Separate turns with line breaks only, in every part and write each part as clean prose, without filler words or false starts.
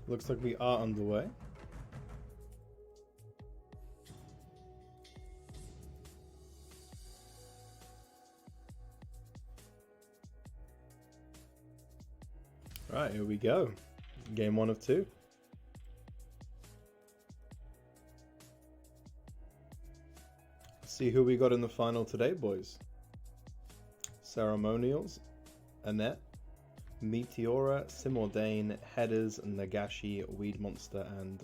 Looks like we are underway. Right, here we go. Game 1 of 2. Let's see who we got in the final today, boys. Ceremonials, Annette, Meteora, Simordain, Headers, Nagashi, Weed Monster, and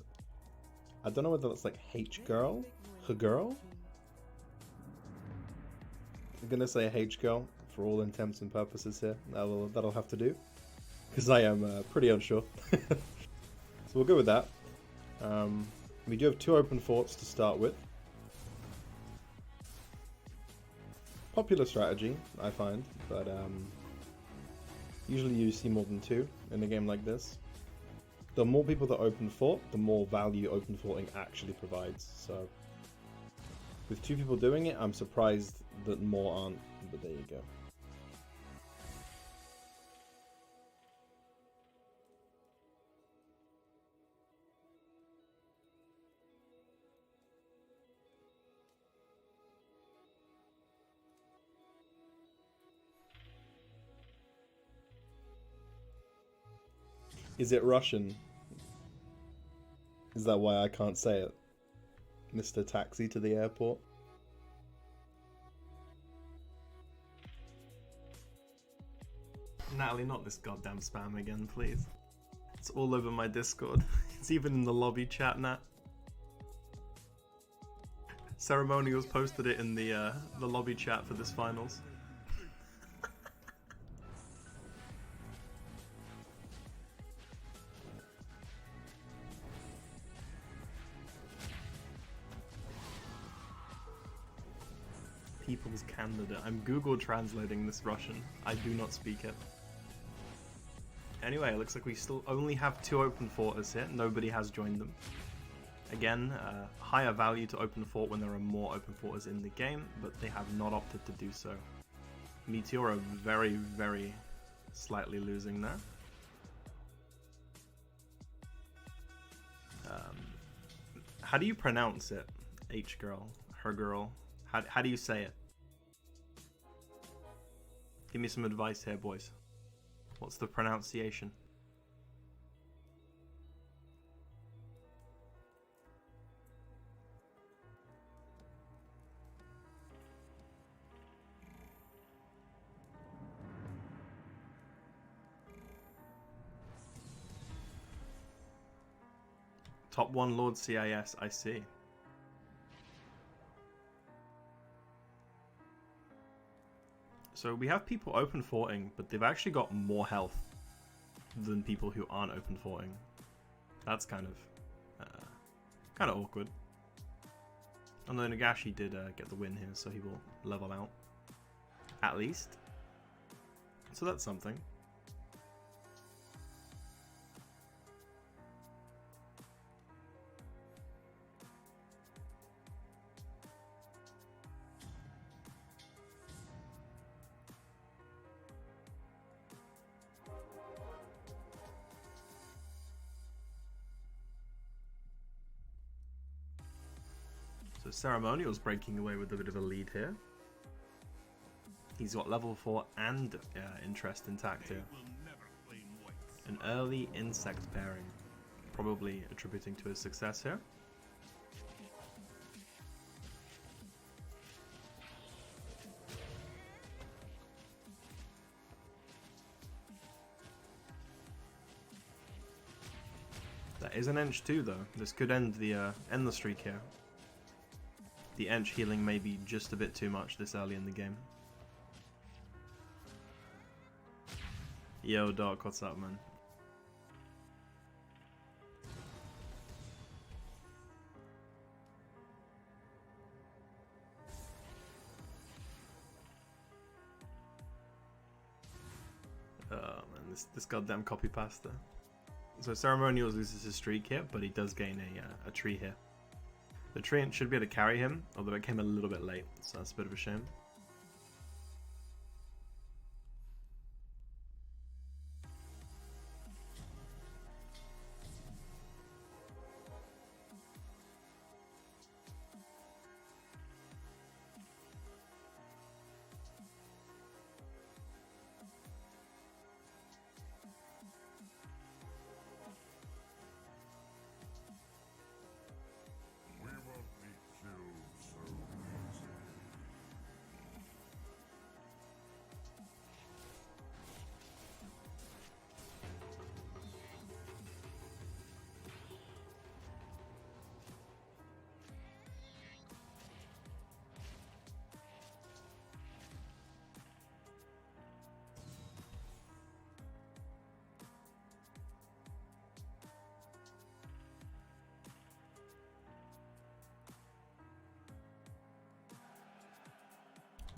I don't know whether that's like H-Girl? H-Girl? I'm gonna say H-Girl for all intents and purposes here. That'll have to do. Because I am pretty unsure. So we'll go with that. We do have 2 open forts to start with. Popular strategy, I find, but usually you see more than 2 in a game like this. The more people that open fort, the more value open forting actually provides. So with 2 people doing it, I'm surprised that more aren't, but there you go. Is it Russian? Is that why I can't say it? Mr. Taxi to the airport? Natalie, not this goddamn spam again, please. It's all over my Discord. It's even in the lobby chat, Nat. Ceremonials posted it in the lobby chat for this finals. People's candidate. I'm Google translating this Russian. I do not speak it. Anyway, it looks like we still only have 2 open forters here. Nobody has joined them. Again, higher value to open fort when there are more open forters in the game, but they have not opted to do so. Meteora very, very slightly losing there. How do you pronounce it? H-girl, her girl. How do you say it? Give me some advice here, boys. What's the pronunciation? Top 1 Lord CIS, I see. So we have people open forting, but they've actually got more health than people who aren't open forting. That's kind of awkward. Although Nagashi did get the win here, so he will level out. At least. So that's something. So Ceremonial's breaking away with a bit of a lead here. He's got level 4 and interest intact here. An early insect pairing, probably attributing to his success here. That is an Ench too, though. This could end the streak here. The Ench healing may be just a bit too much this early in the game. Yo, Doc, what's up, man? Oh man, this goddamn copy pasta. So Ceremonials loses his streak here, but he does gain a tree here. The tree should be able to carry him, although it came a little bit late, so that's a bit of a shame.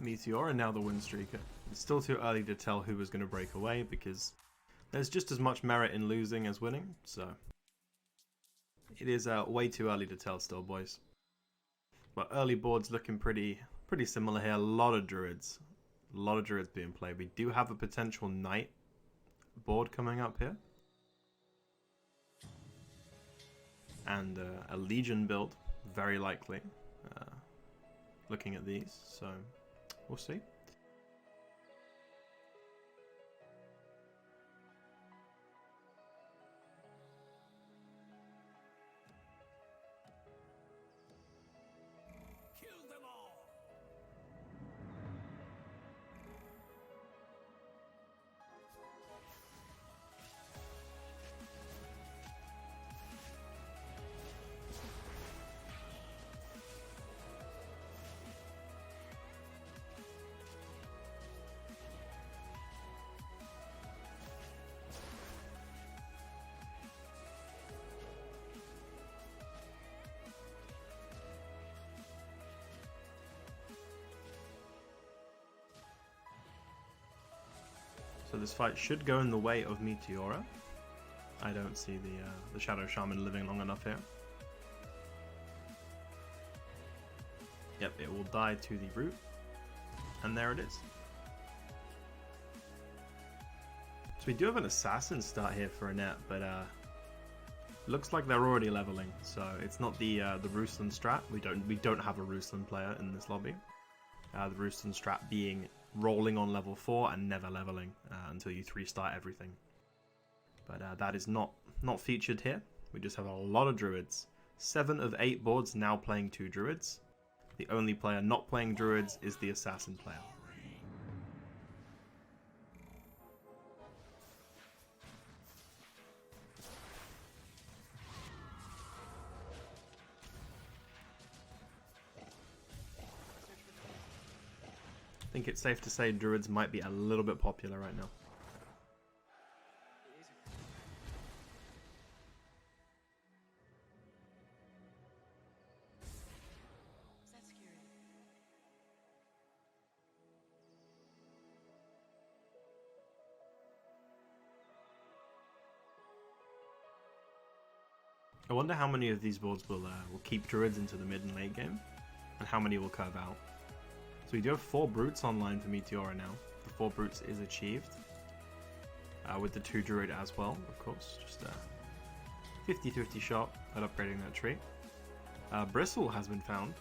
Meteor and now the Windstreaker. It's still too early to tell who was going to break away because there's just as much merit in losing as winning, so it is way too early to tell still, boys. But early board's looking pretty similar here. A lot of druids being played. We do have a potential knight board coming up here, and a legion build, very likely. Looking at these, so we'll see. So this fight should go in the way of Meteora. I don't see the Shadow Shaman living long enough here. Yep, it will die to the root. And there it is. So we do have an assassin start here for a net, but looks like they're already leveling. So it's not the Ruslan strat. We don't have a Ruslan player in this lobby. The Ruslan strat being rolling on level 4 and never leveling until you 3-star everything. But that is not featured here. We just have a lot of druids. 7 of 8 boards now playing 2 druids. The only player not playing druids is the assassin player. I think it's safe to say druids might be a little bit popular right now. I wonder how many of these boards will keep druids into the mid and late game, and how many will curve out. So we do have 4 brutes online for Meteora now. The 4 brutes is achieved. With the 2 druid as well, of course. Just a 50-50 shot at upgrading that tree. Bristle has been found.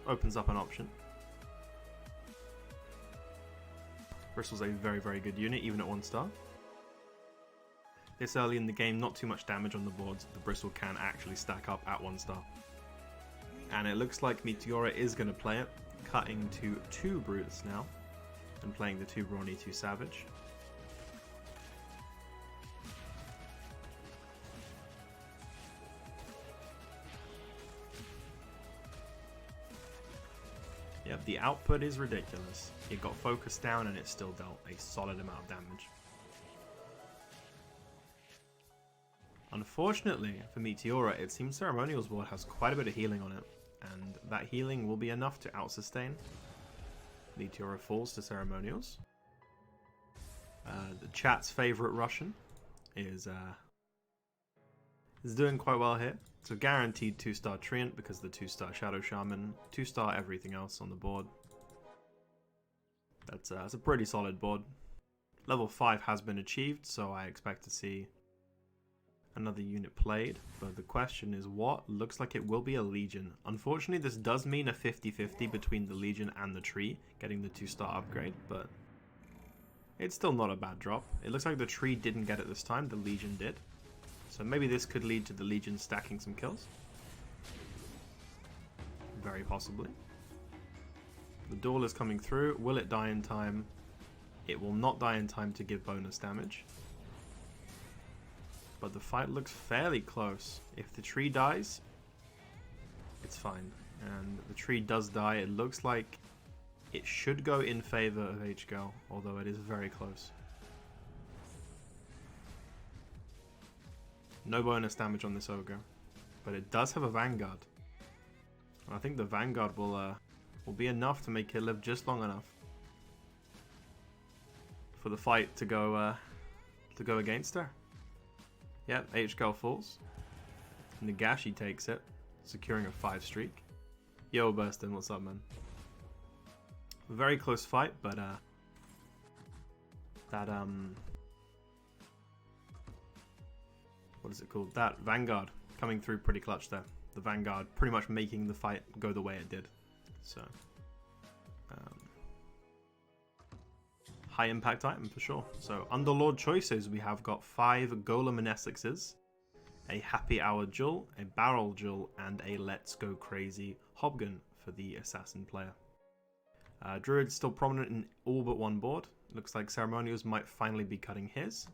Opens up an option. Bristle's a very, very good unit, even at 1 star. This early in the game, not too much damage on the boards. The Bristle can actually stack up at 1 star. And it looks like Meteora is going to play it. Cutting to 2 brutes now, and playing the 2 brawny, 2 savage. Yep, the output is ridiculous. It got focused down and it still dealt a solid amount of damage. Unfortunately for Meteora, it seems Ceremonial's board has quite a bit of healing on it, and that healing will be enough to out-sustain. Meteora falls to Ceremonials. The chat's favourite Russian is doing quite well here. So guaranteed 2-star Treant because the 2-star Shadow Shaman, 2-star everything else on the board. That's a pretty solid board. Level 5 has been achieved, so I expect to see another unit played, but the question is what? Looks like it will be a Legion. Unfortunately, this does mean a 50-50 between the Legion and the tree, getting the 2-star upgrade, but it's still not a bad drop. It looks like the tree didn't get it this time, the Legion did. So maybe this could lead to the Legion stacking some kills. Very possibly. The Duel is coming through. Will it die in time? It will not die in time to give bonus damage. But the fight looks fairly close. If the tree dies, it's fine. And the tree does die. It looks like it should go in favor of H-Girl, although it is very close. No bonus damage on this Ogre, but it does have a Vanguard. And I think the Vanguard will will be enough to make her live just long enough for the fight to go against her. Yep, H-Girl falls. Nagashi takes it, securing a 5 streak. Yo, Burstin, what's up, man? Very close fight, but what is it called? That Vanguard coming through pretty clutch there. The Vanguard pretty much making the fight go the way it did. So, high impact item for sure. So, Underlord choices, we have got 5 Golem and Essexes, a Happy Hour Jewel, a Barrel Jewel, and a Let's Go Crazy Hobgun for the Assassin player. Druid's still prominent in all but one board. Looks like Ceremonials might finally be cutting his.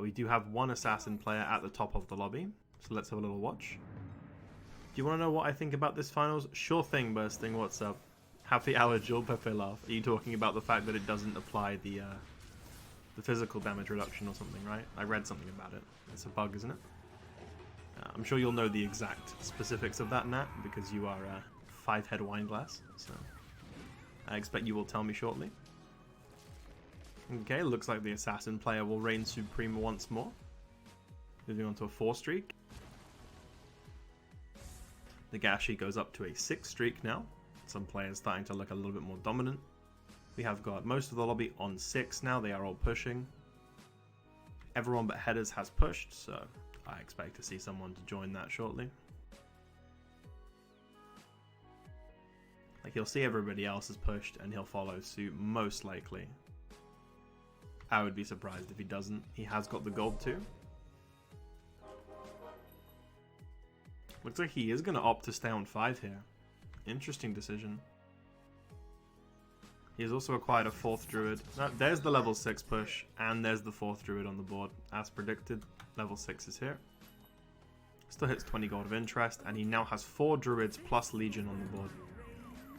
We do have one Assassin player at the top of the lobby, so let's have a little watch. Do you want to know what I think about this finals? Sure thing, Bursting, what's up? Happy Hour Jewel, Pepe laugh. Are you talking about the fact that it doesn't apply the physical damage reduction or something, right? I read something about it. It's a bug, isn't it? I'm sure you'll know the exact specifics of that, Nat, because you are a 5-head wineglass, so I expect you will tell me shortly. Okay, looks like the Assassin player will reign supreme once more. Moving on to a 4 streak. Nagashi goes up to a 6 streak now. Some players starting to look a little bit more dominant. We have got most of the lobby on 6 now. They are all pushing. Everyone but Headers has pushed, so I expect to see someone to join that shortly. Like, he'll see everybody else has pushed and he'll follow suit most likely. I would be surprised if he doesn't. He has got the gold too. Looks like he is going to opt to stay on 5 here. Interesting decision. He has also acquired a 4th Druid. There's the level 6 push, and there's the 4th Druid on the board. As predicted, level 6 is here. Still hits 20 gold of interest, and he now has 4 Druids plus Legion on the board.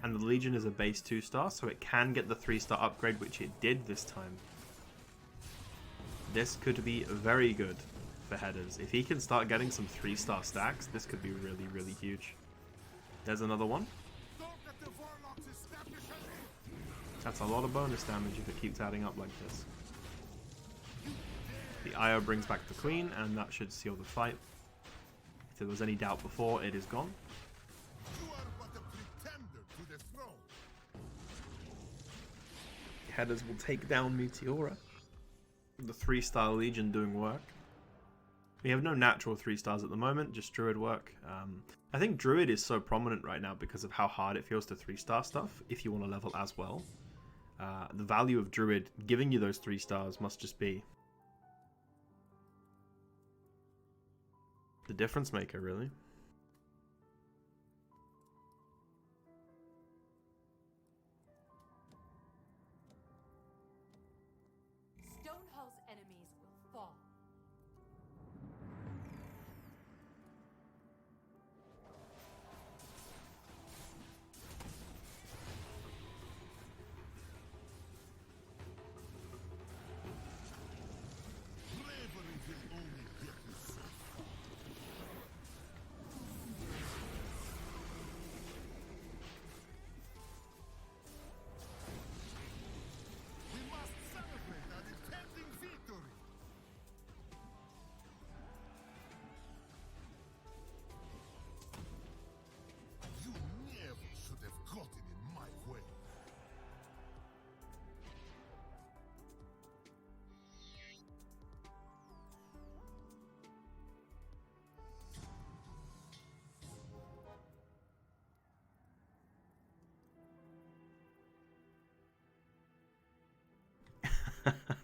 And the Legion is a base 2-star, so it can get the 3-star upgrade, which it did this time. This could be very good for Headers. If he can start getting some 3-star stacks, this could be really, really huge. There's another one. That's a lot of bonus damage if it keeps adding up like this. The IO brings back the Queen, and that should seal the fight. If there was any doubt before, it is gone. Headers will take down Meteora. The 3-star Legion doing work. We have no natural 3-stars at the moment, just Druid work. I think Druid is so prominent right now because of how hard it feels to 3-star stuff, if you want to level as well. The value of Druid giving you those 3 stars must just be the difference maker, really.
Stonehouse enemies will fall.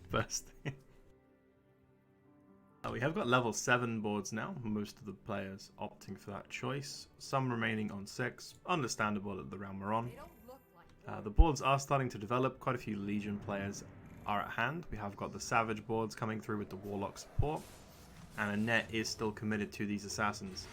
Bursting. We have got level 7 boards now, most of the players opting for that choice. Some remaining on 6, understandable at the round we're on. The boards are starting to develop, quite a few Legion players are at hand. We have got the Savage boards coming through with the Warlock support, and Annette is still committed to these Assassins.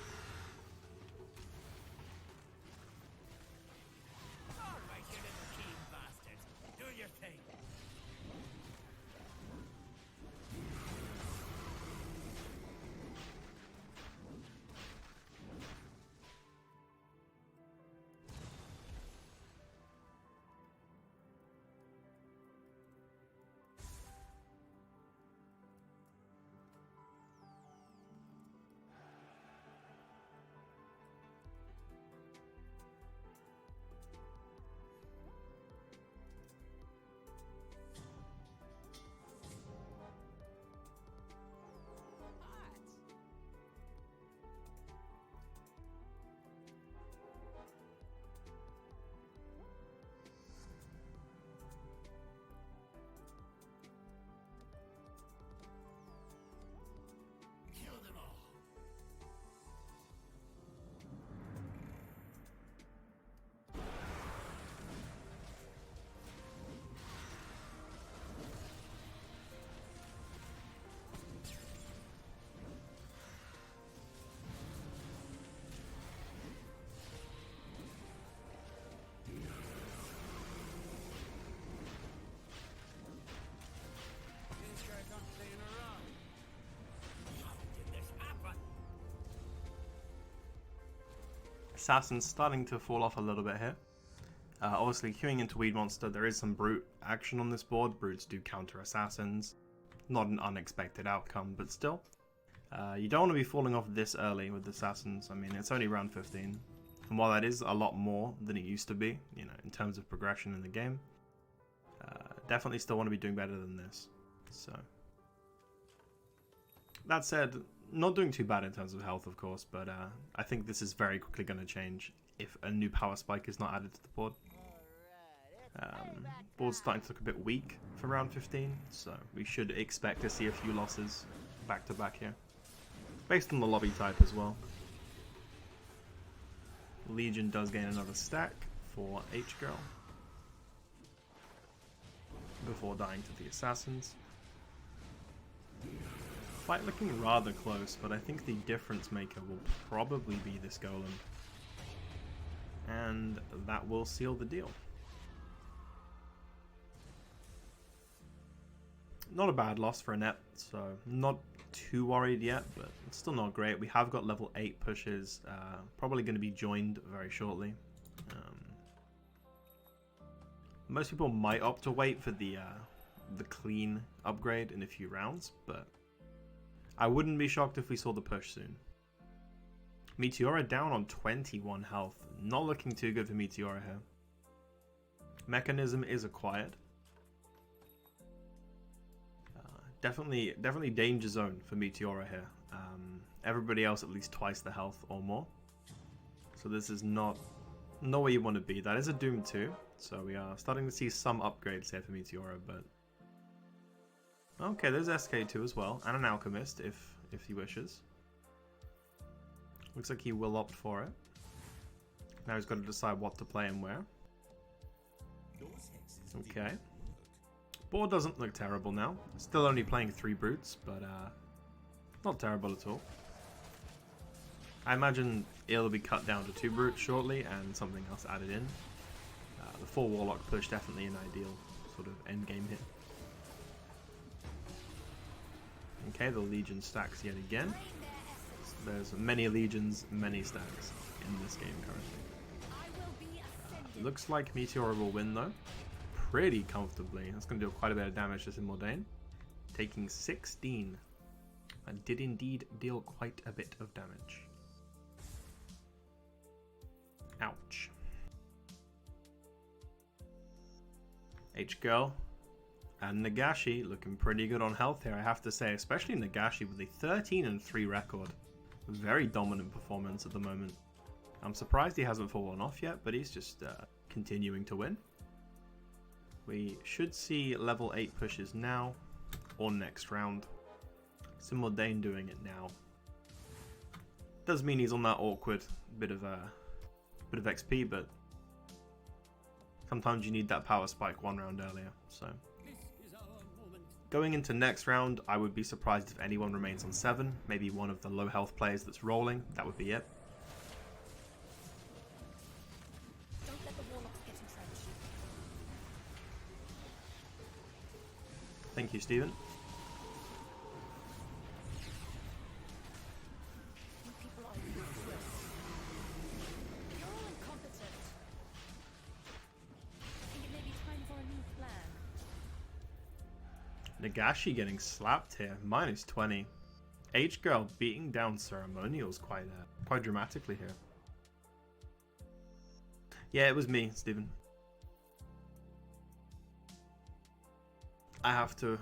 Assassin's starting to fall off a little bit here. Obviously, queuing into Weed Monster, there is some brute action on this board. Brutes do counter Assassins. Not an unexpected outcome, but still. You don't want to be falling off this early with Assassins. I mean, it's only round 15. And while that is a lot more than it used to be, you know, in terms of progression in the game, definitely still want to be doing better than this. So, that said, not doing too bad in terms of health, of course, but I think this is very quickly going to change if a new power spike is not added to the board. Board's starting to look a bit weak for round 15, so we should expect to see a few losses back to back here, based on the lobby type as well. Legion does gain another stack for H-Girl before dying to the Assassins. Fight looking rather close, but I think the difference maker will probably be this Golem. And that will seal the deal. Not a bad loss for a net, so not too worried yet, but it's still not great. We have got level 8 pushes, probably going to be joined very shortly. Most people might opt to wait for the clean upgrade in a few rounds, but I wouldn't be shocked if we saw the push soon. Meteora down on 21 health. Not looking too good for Meteora here. Mechanism is acquired. Definitely danger zone for Meteora here. Everybody else at least twice the health or more. So this is not where you want to be. That is a Doom 2. So we are starting to see some upgrades here for Meteora, but okay, there's SK2 as well, and an Alchemist if he wishes. Looks like he will opt for it. Now he's got to decide what to play and where. Okay. Board doesn't look terrible now. Still only playing 3 brutes, but not terrible at all. I imagine it'll be cut down to 2 brutes shortly and something else added in. The 4 Warlock push definitely an ideal sort of end game hit. Okay, the Legion stacks yet again. There's many Legions, many stacks in this game currently. Looks like Meteora will win though. Pretty comfortably. That's going to do quite a bit of damage to Simultaneously. Taking 16. And did indeed deal quite a bit of damage. Ouch. H-Girl and Nagashi looking pretty good on health here, I have to say. Especially Nagashi with a 13-3 record. Very dominant performance at the moment. I'm surprised he hasn't fallen off yet, but he's just continuing to win. We should see level 8 pushes now, or next round. Simultaneously doing it now. Does mean he's on that awkward bit of XP, but sometimes you need that power spike 1 round earlier. So going into next round, I would be surprised if anyone remains on 7. Maybe one of the low health players that's rolling. That would be it.
Don't let the warlocks get entrenched.
Thank you, Steven.
You people are useless. You're all incompetent. I think it may be time for a new plan.
Nagashi getting slapped here. -20. H-Girl beating down Ceremonials quite dramatically here. Yeah, it was me, Steven. I have to.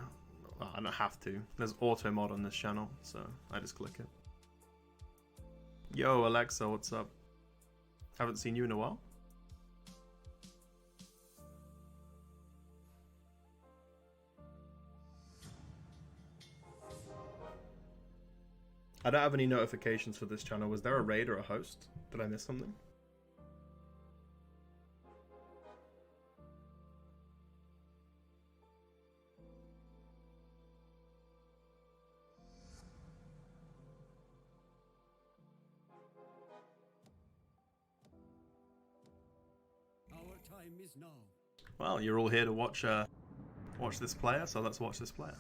Well, I don't have to. There's auto mod on this channel, so I just click it. Yo, Alexa, what's up? Haven't seen you in a while. I don't have any notifications for this channel. Was there a raid or a host? Did I miss something?
Our time is now.
Well, you're all here to watch this player, so let's watch this player.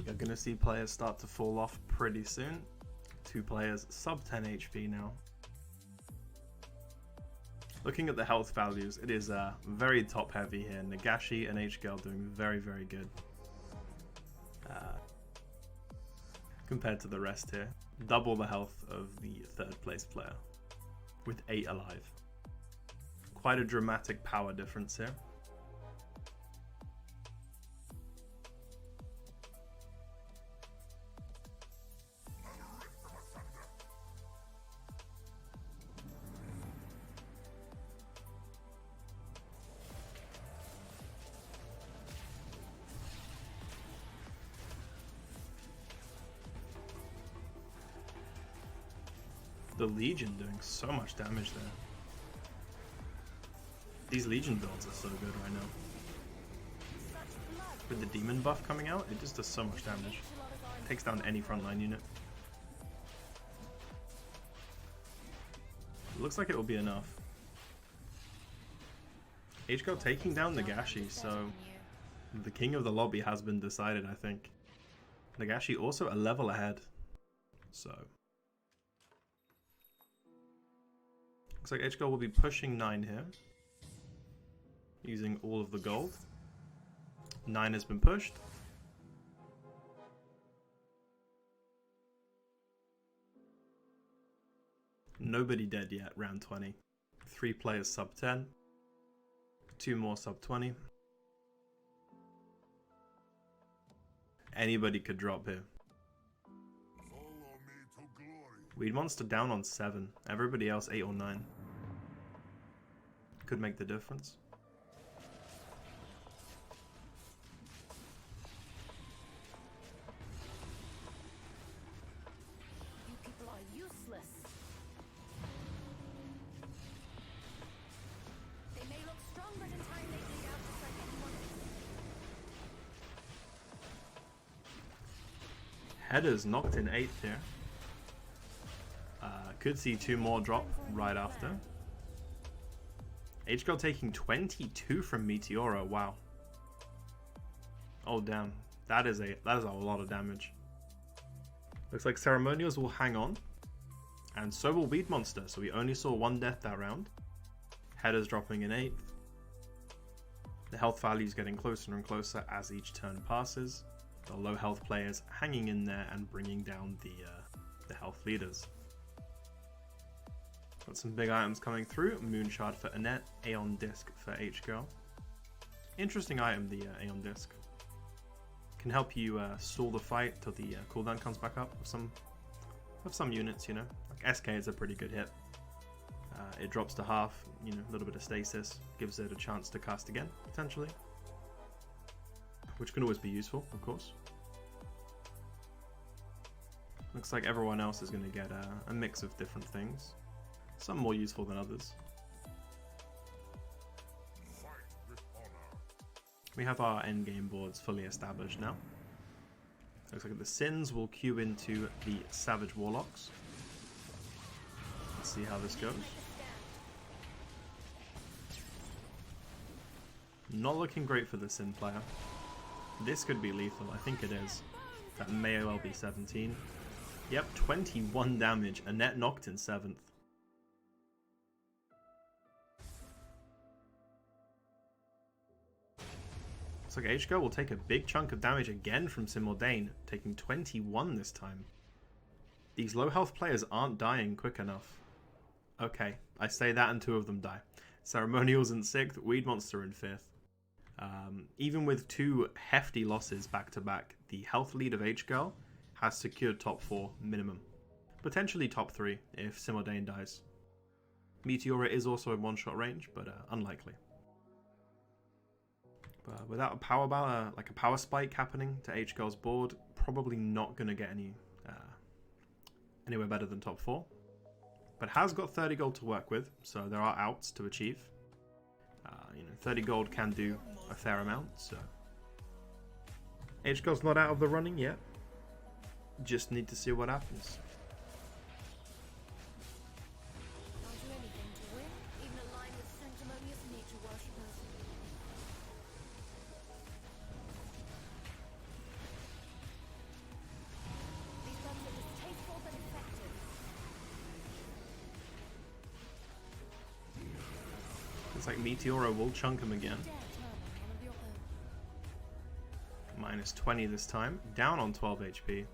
You're going to see players start to fall off pretty soon. 2 players sub 10 HP now. Looking at the health values, it is very top heavy here. Nagashi and H-Girl doing very, very good. Compared to the rest here. Double the health of the 3rd place player with 8 alive. Quite a dramatic power difference here. The Legion doing so much damage there. These Legion builds are so good right now. With the Demon buff coming out, it just does so much damage. Takes down any frontline unit. It looks like it will be enough. H-Girl taking down Nagashi, so the king of the lobby has been decided, I think. Nagashi also a level ahead, so... Looks like H-Girl will be pushing 9 here. Using all of the gold. 9 has been pushed. Nobody dead yet, round 20. 3 players sub 10. 2 more sub 20. Anybody could drop here. Weed Monster down on 7. Everybody else 8 or 9. Could make the difference.
You people are useless. They may look strong, but in time they bleed out just like anyone else.
Headers knocked in 8th here. Could see 2 more drop right after. H-Girl taking 22 from Meteora. Wow. Oh damn, that is a lot of damage. Looks like Ceremonials will hang on, and so will Weed Monster. So we only saw 1 death that round. Headers dropping in 8th. The health value is getting closer and closer as each turn passes. The low health players hanging in there and bringing down the health leaders. Got some big items coming through. Moonshard for Annette, Aeon Disc for H-Girl. Interesting item, the Aeon Disc. Can help you stall the fight till the cooldown comes back up of some units, you know. Like SK is a pretty good hit. It drops to half, you know, a little bit of stasis. Gives it a chance to cast again, potentially. Which can always be useful, of course. Looks like everyone else is going to get a mix of different things. Some more useful than others. We have our endgame boards fully established now. Looks like the Sins will queue into the Savage Warlocks. Let's see how this goes. Not looking great for the Sin player. This could be lethal, I think it is. That may well be 17. Yep, 21 damage. Annette knocked in 7th. Looks like H-Girl will take a big chunk of damage again from Simordain, taking 21 this time. These low health players aren't dying quick enough. Okay, I say that and 2 of them die. Ceremonials in 6th, Weed Monster in 5th. Even with 2 hefty losses back to back, the health lead of H-Girl has secured top 4 minimum. Potentially top 3 if Simordain dies. Meteora is also in one-shot range, but unlikely. But without a power like a power spike happening to H-Girl's board, probably not going to get anywhere better than top 4. But has got 30 gold to work with, so there are outs to achieve. 30 gold can do a fair amount, so H-Girl's not out of the running yet. Just need to see what happens.
I'll do anything to win, even align with sanctimonious nature worshippers.
like Meteora will chunk him again.
Dare turn on one of your own.
Minus 20 this time, down on 12 HP.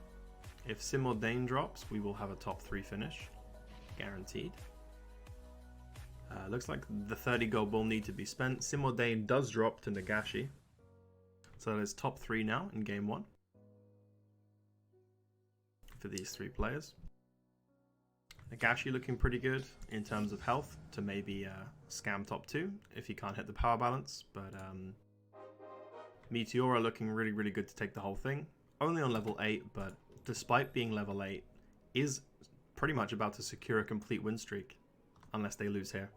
If Simordain drops, we will have a top 3 finish. Guaranteed. Looks like the 30 gold will need to be spent. Simordain does drop to Nagashi. So that is top 3 now in game 1. For these 3 players. Nagashi looking pretty good in terms of health to maybe scam top 2 if he can't hit the power balance. But Meteora looking really, really good to take the whole thing. Only on level 8, but despite being level 8, is pretty much about to secure a complete win streak. Unless they lose here.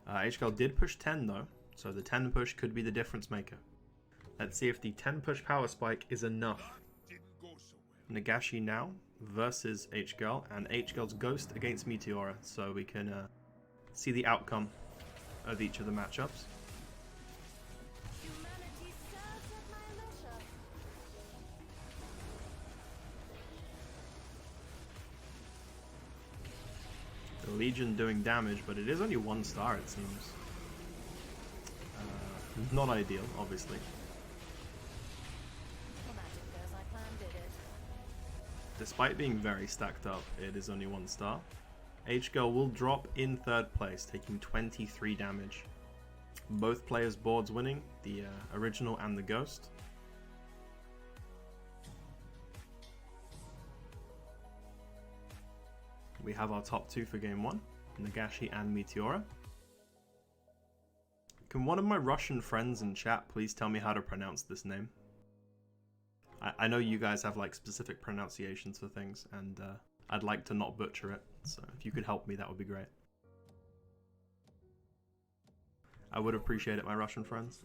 HGL did push 10 though, so the 10 push could be the difference maker. Let's see if the 10 push power spike is enough. Nagashi now versus HGL, and HGL's Ghost against Meteora, so we can see the outcome of each of the matchups.
Humanity serves at my leisure.
The Legion doing damage, but it is only 1 star it seems. Not ideal, obviously.
The magic goes I planned it.
Despite being very stacked up, it is only 1 star. HGL will drop in 3rd place, taking 23 damage. Both players' boards winning, the original and the Ghost. We have our top 2 for game 1, Nagashi and Meteora. Can one of my Russian friends in chat please tell me how to pronounce this name? I know you guys have like specific pronunciations for things, and I'd like to not butcher it, so if you could help me, that would be great. I would appreciate it, my Russian friends.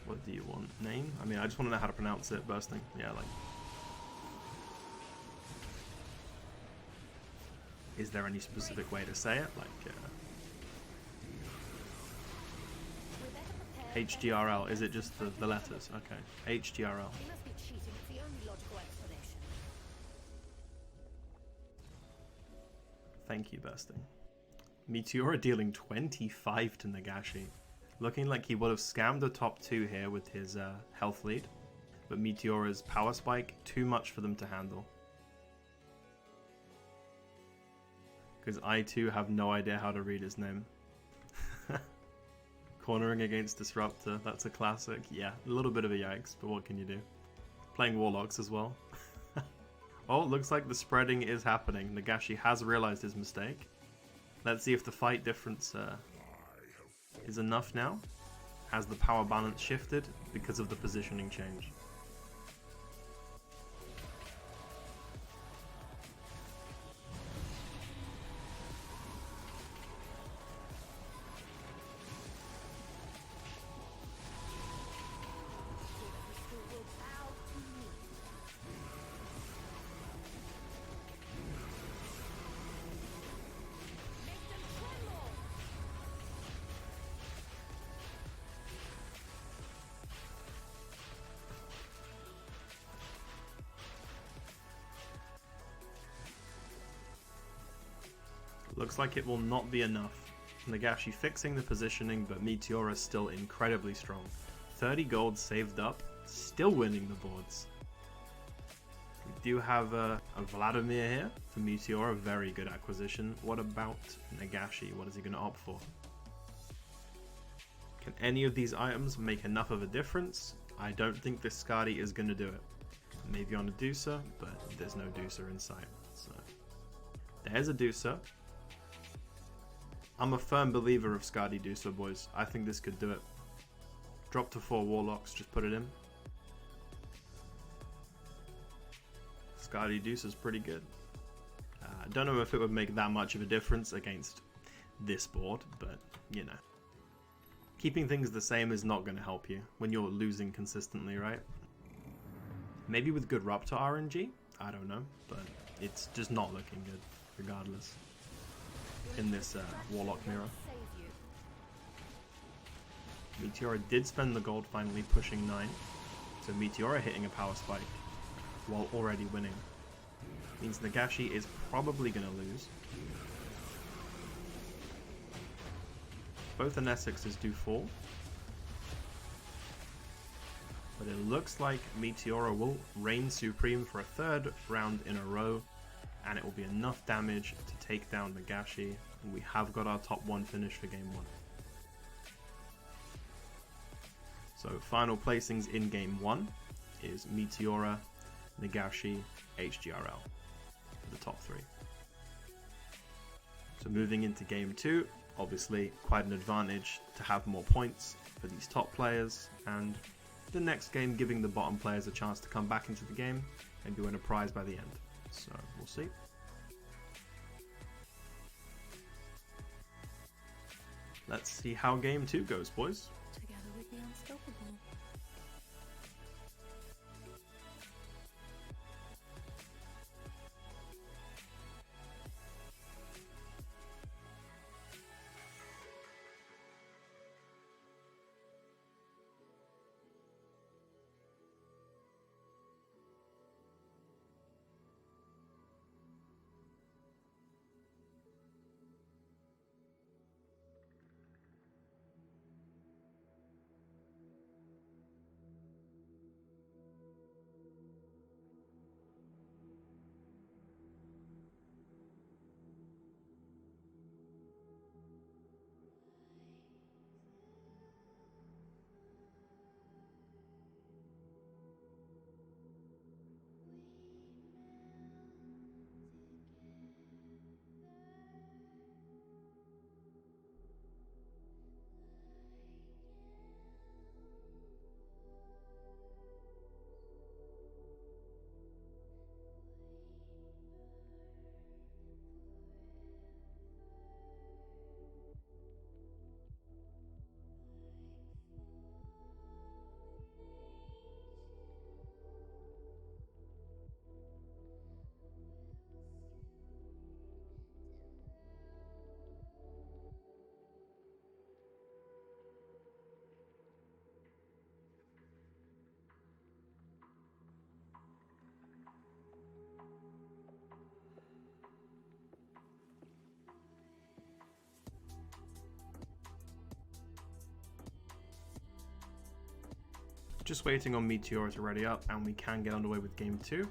What do you want? Name? I mean, I just want to know how to pronounce it. Bursting. Yeah, like... Is there any specific way to say it? Like... HGRL. Is it just the letters? Okay. HGRL.
You must be cheating. It's the only logical explanation.
Thank you, Bursting. Meteora dealing 25 to Nagashi. Looking like he would have scammed the top 2 here with his health lead. But Meteora's power spike, too much for them to handle. Because I too have no idea how to read his name. Cornering against Disruptor, that's a classic. Yeah, a little bit of a yikes, but what can you do? Playing Warlocks as well. Oh, looks like the spreading is happening. Nagashi has realized his mistake. Let's see if the fight difference is enough now. Has the power balance shifted because of the positioning change? Looks like it will not be enough. Nagashi fixing the positioning, but Meteora is still incredibly strong. 30 gold saved up, still winning the boards. We do have a Vladimir here for Meteora, very good acquisition. What about Nagashi? What is he going to opt for? Can any of these items make enough of a difference? I don't think this Skadi is going to do it. Maybe on a DUC, but there's no DUC in sight. So there's a DUC. I'm a firm believer of Skadi DUC, boys. I think this could do it. Drop to 4 Warlocks, just put it in. Skadi DUC is pretty good. I don't know if it would make that much of a difference against this board, but, you know. Keeping things the same is not going to help you when you're losing consistently, right? Maybe with good Ruptor RNG? I don't know, but it's just not looking good, regardless. In this Warlock mirror. Meteora did spend the gold finally, pushing 9. So Meteora hitting a power spike while already winning means Nagashi is probably going to lose. Both Anessexes do fall. But it looks like Meteora will reign supreme for a third round in a row, and it will be enough damage to take down Nagashi, and we have got our top 1 finish for game 1. So final placings in game 1 is Meteora, Nagashi, HGRL for the top 3. So moving into game 2, obviously quite an advantage to have more points for these top players, and the next game giving the bottom players a chance to come back into the game and win a prize by the end. So we'll see. Let's see how game 2 goes, boys.
Together we'd be unstoppable.
Just waiting on Meteora to ready up, and we can get underway with game 2.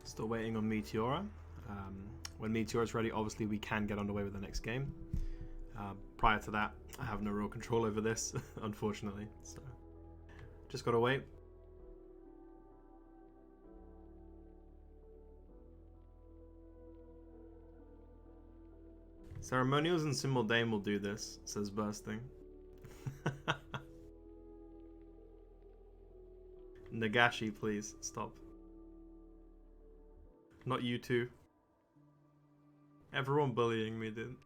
Still waiting on Meteora. When Meteora is ready, obviously we can get underway with the next game. Prior to that, I have no real control over this, unfortunately. So, just gotta wait. Ceremonials and Simbaldane will do this, says Bursting. Nagashi, please stop. Not you two. Everyone bullying me, dude.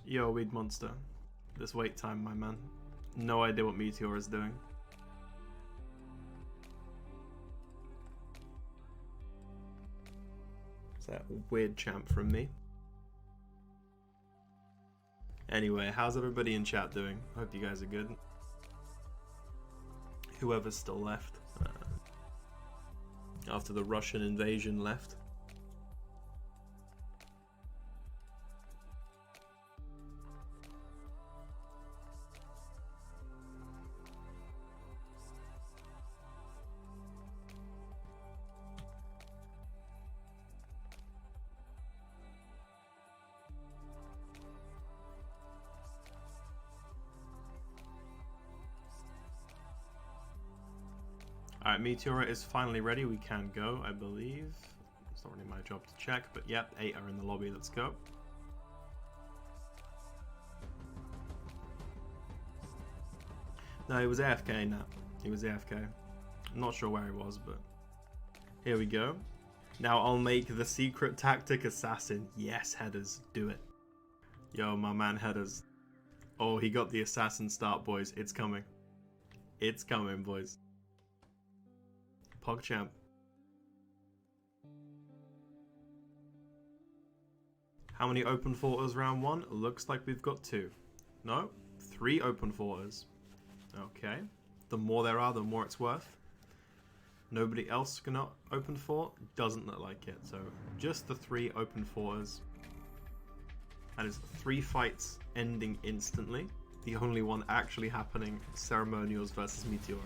Yo, Weed Monster. This wait time, my man. No idea what Meteor is doing. Is that weird champ from me? Anyway, how's everybody in chat doing? Hope you guys are good. Whoever's still left. After the Russian invasion left. Alright, Meteora is finally ready. We can go, I believe. It's not really my job to check, but yep, 8 are in the lobby. Let's go. No, he was AFK now. He was AFK. I'm not sure where he was, but here we go. Now I'll make the secret tactic assassin. Yes, Headers, do it. Yo, my man Headers. Oh, he got the assassin start, boys. It's coming. It's coming, boys. PogChamp. How many open forters round 1? Looks like we've got 2. No, 3 open forters. Okay. The more there are, the more it's worth. Nobody else gonna open fort? Doesn't look like it. So just the 3 open forters. And it's 3 fights ending instantly. The only one actually happening, Ceremonials versus Meteor.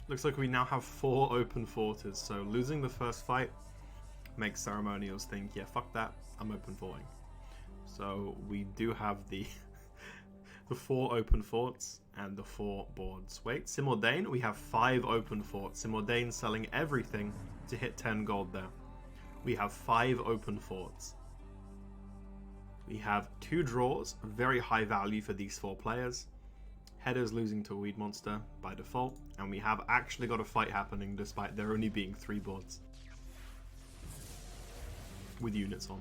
Looks like we now have 4 open forters, so losing the first fight makes Ceremonials think, yeah, fuck that, I'm open forting. So we do have the the 4 open forts and the 4 boards. Wait, Simordain, we have 5 open forts. Simordain selling everything to hit 10 gold there. We have 5 open forts. We have 2 draws, very high value for these 4 players. Headers losing to a Weed Monster by default, and we have actually got a fight happening despite there only being 3 boards with units on.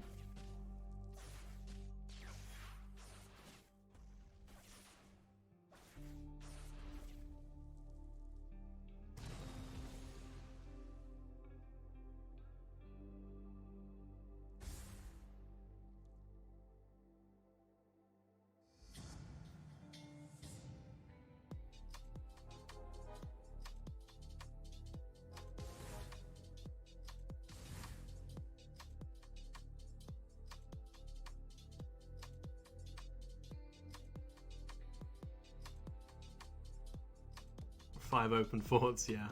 5 open forts, yeah.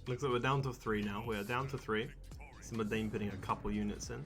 Looks like we're down to 3 now. We are down to 3. Simodane putting a couple units in.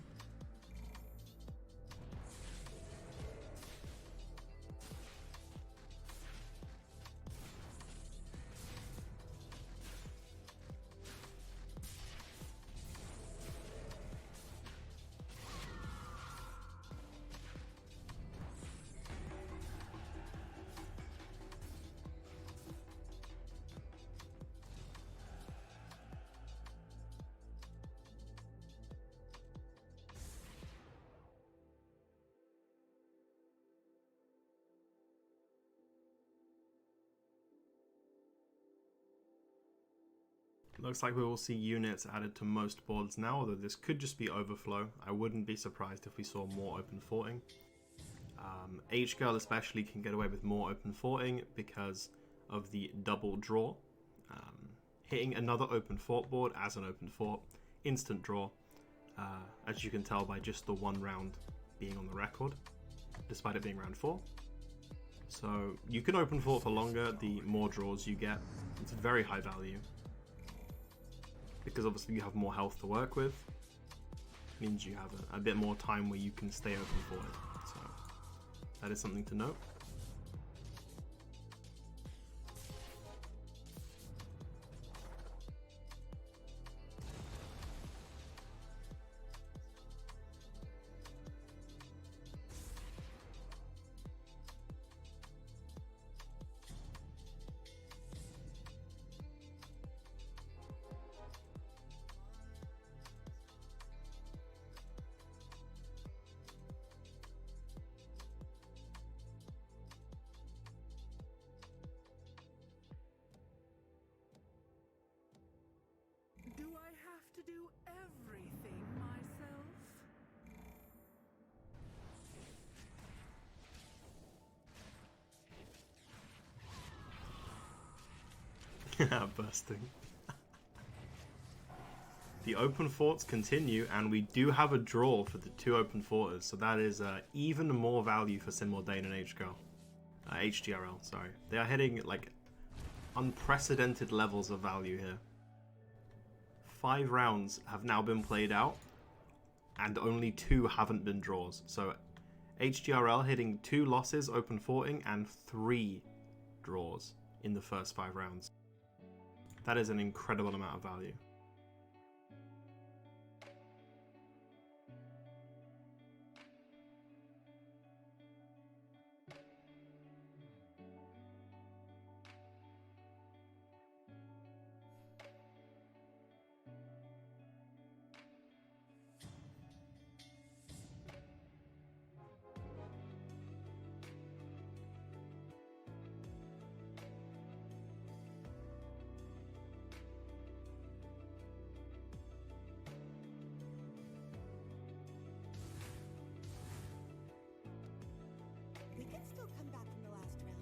Looks like we will see units added to most boards now, although this could just be overflow. I wouldn't be surprised if we saw more open forting. H-Girl especially can get away with more open forting because of the double draw. Hitting another open fort board as an open fort, instant draw, as you can tell by just the 1 round being on the record, despite it being round 4. So you can open fort for longer, the more draws you get. It's very high value. Because obviously you have more health to work with, means you have a bit more time where you can stay open for it. So that is something to note.
Do I have to do everything myself?
Bursting. The open forts continue, and we do have a draw for the 2 open forters, so that is even more value for Simodane and HGRL, sorry. They are hitting like unprecedented levels of value here. 5 rounds have now been played out, and only 2 haven't been draws. So HGRL hitting 2 losses, open forting, and 3 draws in the first 5 rounds. That is an incredible amount of value.
We can still come back from the last round.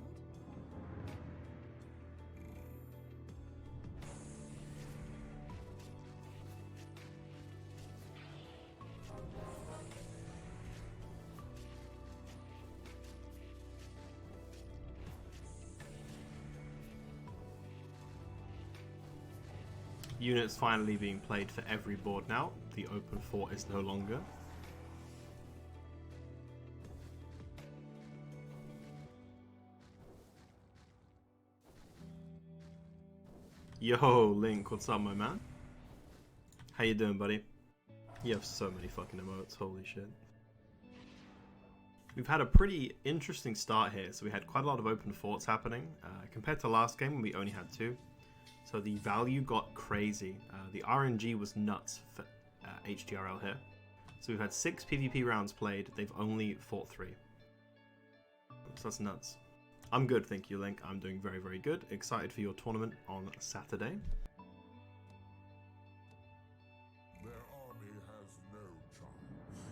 Units finally being played for every board now. The open fort is no longer. Yo, Link, what's up, my man? How you doing, buddy? You have so many fucking emotes, holy shit. We've had a pretty interesting start here, so we had quite a lot of open forts happening. Compared to last game, we only had 2. So the value got crazy. The RNG was nuts for HGRL here. So we've had 6 PvP rounds played, they've only fought 3. So that's nuts. I'm good, thank you, Link. I'm doing very, very good. Excited for your tournament on Saturday.
Their army has no chance.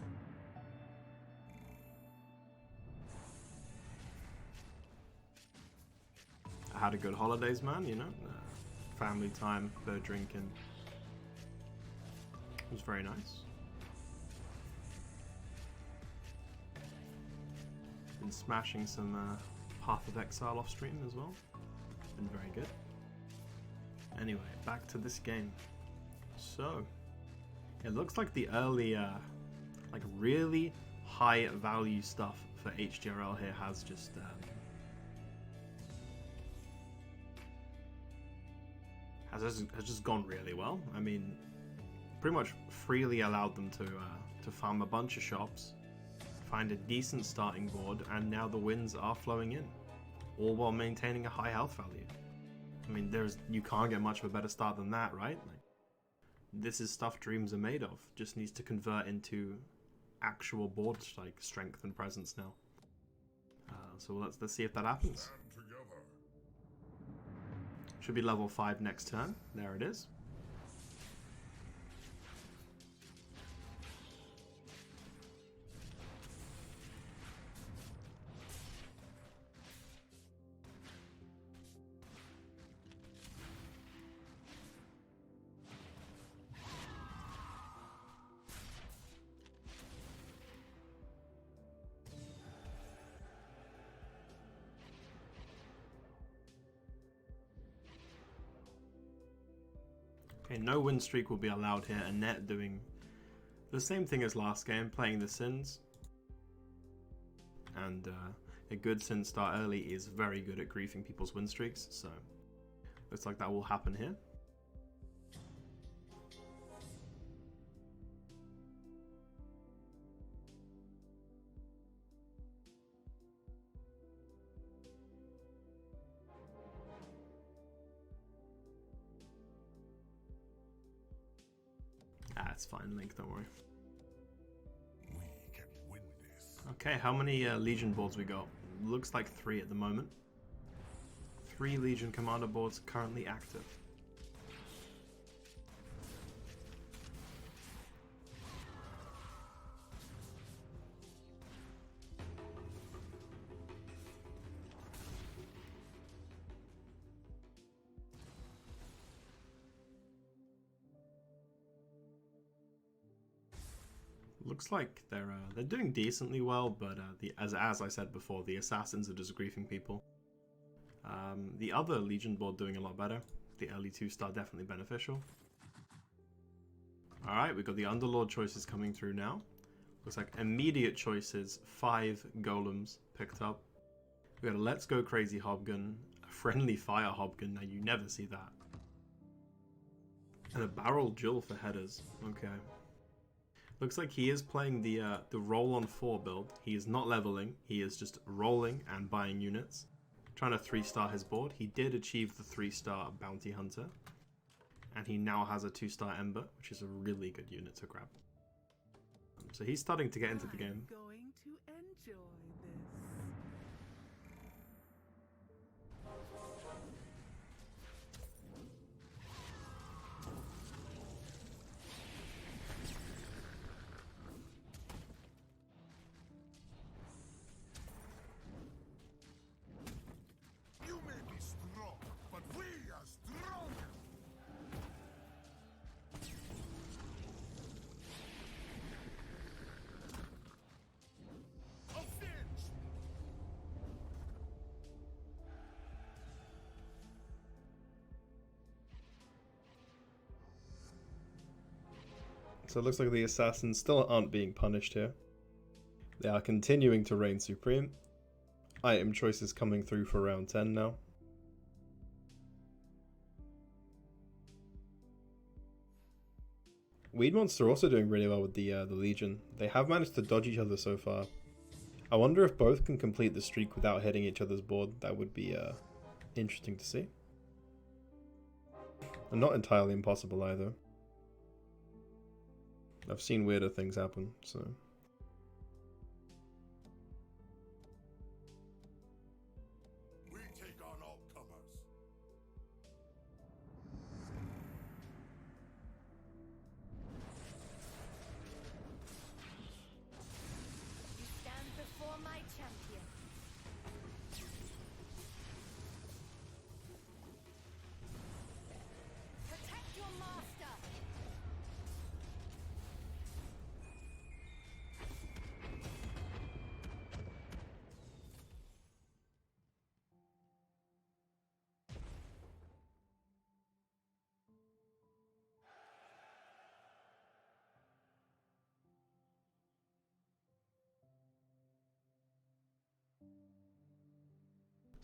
I had a good holidays, man, you know? Family time, bit of drinking. It was very nice. Been smashing some Path of Exile off stream as well. Been very good. Anyway, back to this game. So, it looks like the early, like really high value stuff for HGRL here has just has just gone really well. I mean, pretty much freely allowed them to farm a bunch of shops, find a decent starting board, and now the wins are flowing in, all while maintaining a high health value. I mean, you can't get much of a better start than that, right? Like, this is stuff dreams are made of. Just needs to convert into actual board like strength and presence now. So let's see if that happens. Should be level 5 next turn. There it is. Okay, no win streak will be allowed here. Annette doing the same thing as last game, playing the Sins. And a good Sin start early is very good at griefing people's win streaks, so looks like that will happen here. It's fine, Link, don't worry.
We can win this.
Okay, how many Legion boards we got? Looks like 3 at the moment. 3 Legion Commander boards currently active. Looks like they're doing decently well, but as I said before, the assassins are just griefing people. The other Legion board doing a lot better. The early 2-star definitely beneficial. All right, we've got the Underlord choices coming through now. Looks like immediate choices. 5 golems picked up. We got a Let's Go Crazy Hobgun, a Friendly Fire Hobgun. Now you never see that. And a Barrel Jill for headers. Okay. Looks like he is playing the roll on 4 build. He is not leveling. He is just rolling and buying units. Trying to 3-star his board. He did achieve the 3-star Bounty Hunter. And he now has a 2-star Ember, which is a really good unit to grab. So he's starting to get into the game.
I'm going to enjoy this.
You may be strong, but we are stronger. Avenge!
So it looks like the assassins still aren't being punished here. They are continuing to reign supreme. Item choices coming through for round 10 now. Weed Monster also doing really well with the Legion. They have managed to dodge each other so far. I wonder if both can complete the streak without hitting each other's board. That would be interesting to see. And not entirely impossible either. I've seen weirder things happen, so...
We take on all comers.
You stand before my champion. Protect your master.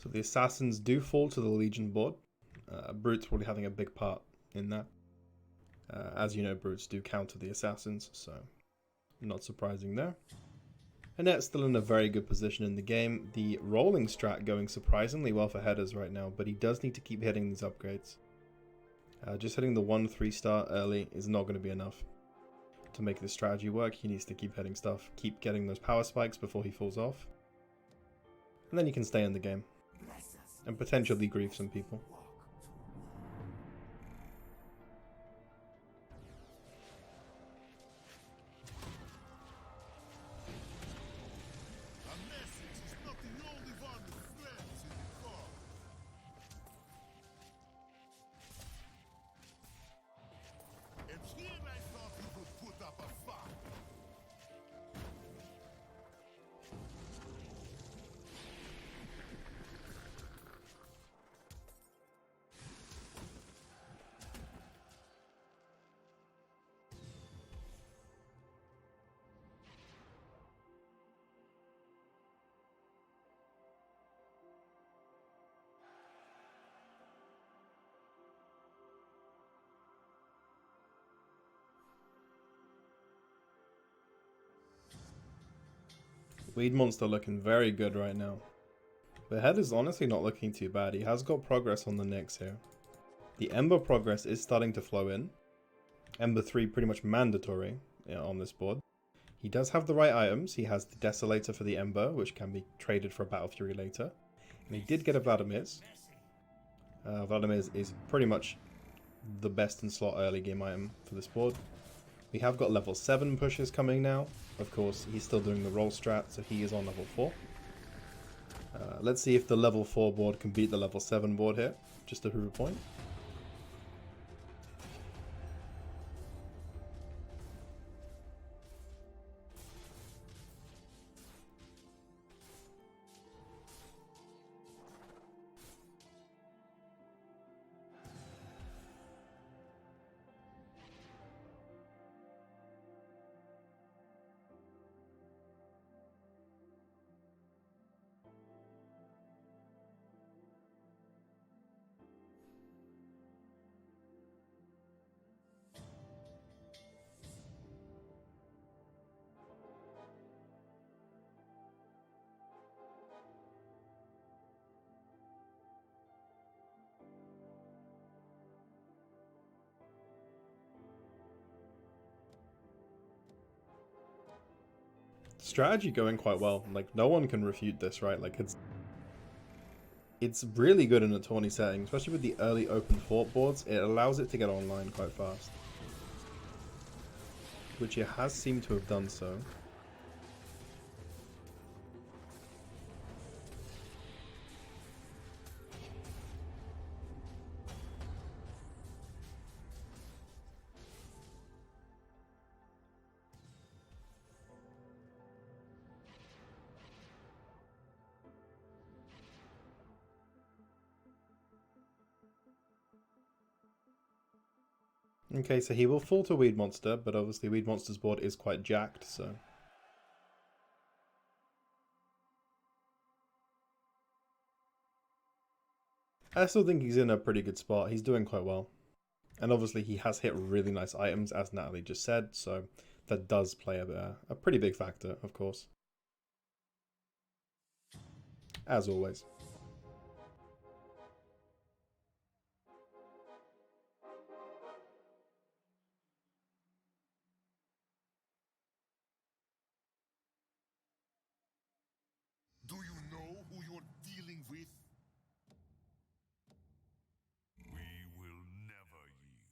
So the assassins do fall to the Legion board. Brutes probably having a big part in that. As you know, Brutes do counter the assassins, so not surprising there. Annette's still in a very good position in the game. The rolling strat going surprisingly well for headers right now, but he does need to keep hitting these upgrades. Just hitting the 1-3 star early is not going to be enough to make this strategy work. He needs to keep hitting stuff, keep getting those power spikes before he falls off. And then you can stay in the game and potentially grief some people.
A message is not the only one with friends in the car. And here I thought you would put up a fight.
Weed Monster looking very good right now. The head is honestly not looking too bad. He has got progress on the Nyx here. The Ember progress is starting to flow in. Ember 3 pretty much mandatory on this board. He does have the right items. He has the Desolator for the Ember, which can be traded for a Battle Fury later. And he did get a Vladimir's. Vladimir's is pretty much the best in slot early game item for this board. We have got level 7 pushes coming now. Of course, he's still doing the roll strat, so he is on level 4. Let's see if the level 4 board can beat the level 7 board here, just to prove a point. Strategy going quite well. Like, no one can refute this, right? Like, it's really good in a tourney setting, especially with the early open fort boards. It allows it to get online quite fast, which it has seemed to have done so. Okay, so he will fall to Weed Monster, but obviously Weed Monster's board is quite jacked, so... I still think he's in a pretty good spot. He's doing quite well. And obviously he has hit really nice items, as Natalie just said, so that does play a pretty big factor, of course. As always.
Do you know who you're dealing with? We will never yield.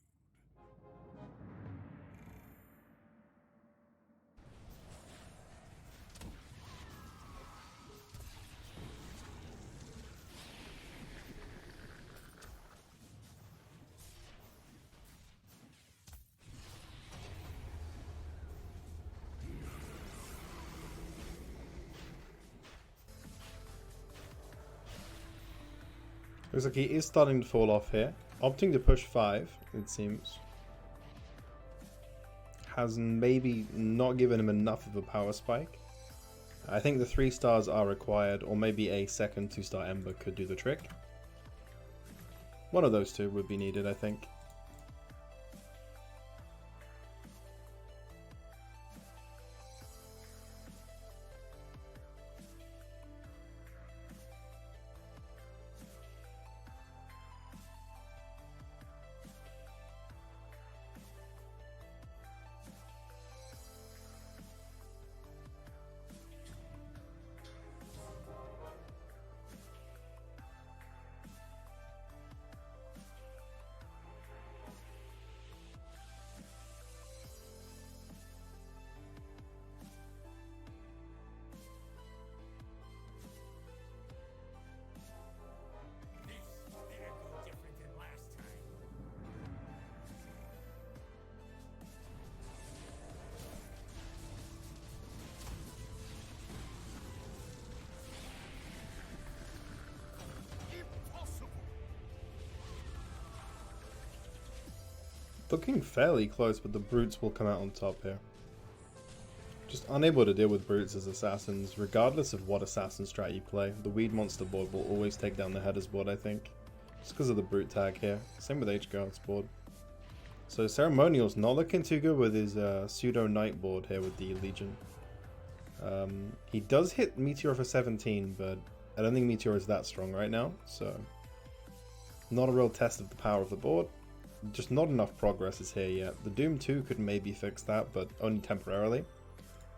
Looks like he is starting to fall off here. Opting to push 5, it seems. Has maybe not given him enough of a power spike. I think the 3 stars are required, or maybe a second 2-star Ember could do the trick. One of those two would be needed, I think. Looking fairly close, but the brutes will come out on top here. Just unable to deal with brutes as assassins, regardless of what assassin strat you play. The weed monster board will always take down the headers board, I think. Just because of the brute tag here. Same with H-Guard's board. So Ceremonial's not looking too good with his pseudo knight board here with the Legion. He does hit Meteor for 17, but I don't think Meteor is that strong right now, so not a real test of the power of the board. Just not enough progress is here yet. The Doom 2 could maybe fix that, but only temporarily.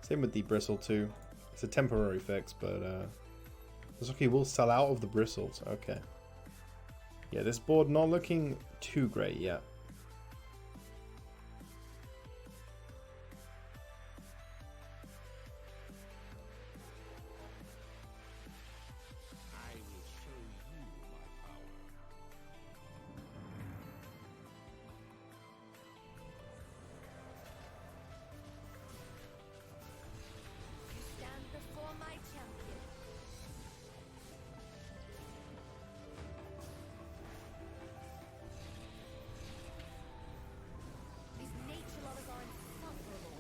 Same with the Bristle 2. It's a temporary fix, but looks like he will sell out of the bristles. Okay. Yeah, this board not looking too great yet.
Stand before my champion. These nature lovers are insufferable.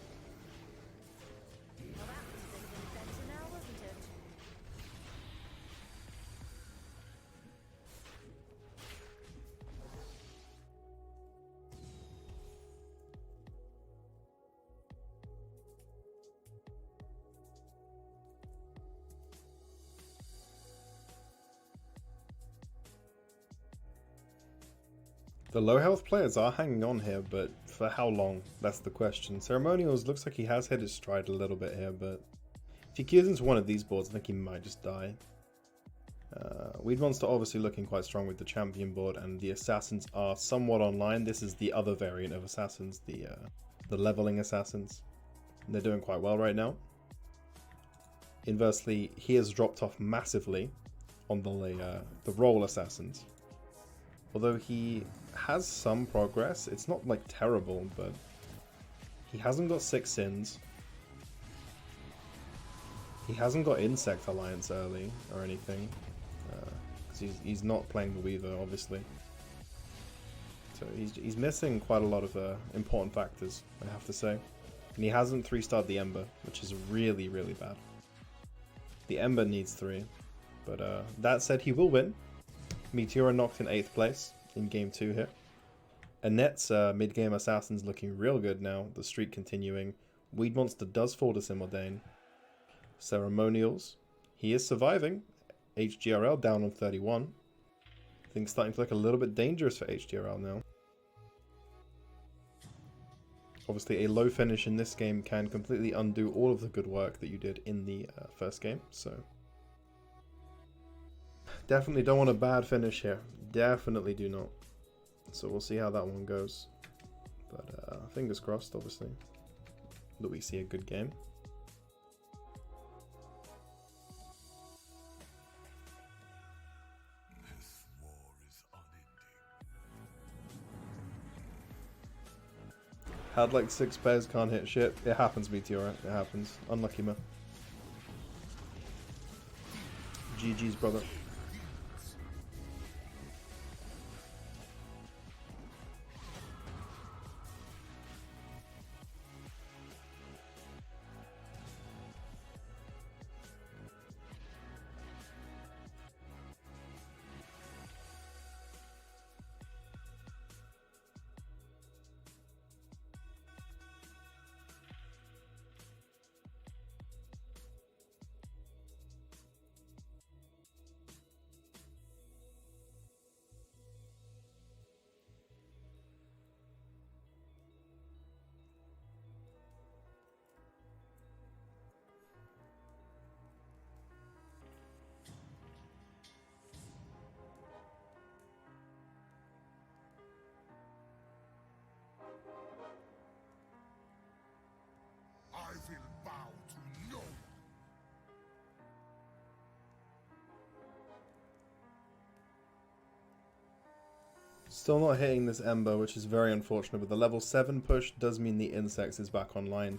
Well, that was a bit of an adventure now, wasn't it?
The low health players are hanging on here, but for how long? That's the question. Ceremonials looks like he has hit his stride a little bit here, but if he gears into one of these boards, I think he might just die. Weed Monster obviously looking quite strong with the champion board, and the assassins are somewhat online. This is the other variant of assassins, the leveling assassins. And they're doing quite well right now. Inversely, he has dropped off massively on the roll assassins. Although he has some progress, it's not like terrible, but he hasn't got 6 sins. He hasn't got Insect Alliance early or anything, because he's not playing the Weaver, obviously. So he's missing quite a lot of important factors, I have to say. And he hasn't 3-starred the Ember, which is really, really bad. The Ember needs 3, but that said, he will win. Meteora knocked in 8th place in game 2 here. Annette's mid-game assassin's looking real good now, the streak continuing. Weed Monster does fall to Simordain. Ceremonials, he is surviving. HGRL down on 31. Things starting to look a little bit dangerous for HGRL now. Obviously a low finish in this game can completely undo all of the good work that you did in the first game, so definitely don't want a bad finish here. Definitely do not. So we'll see how that one goes. But fingers crossed, obviously, that we see a good game.
This war is unending.
Had like 6 pairs, can't hit shit. It happens, Meteora. It happens. Unlucky, man. GG's, brother.
Still not hitting this Ember, which is very unfortunate, but the level 7 push does mean the Insects is back online.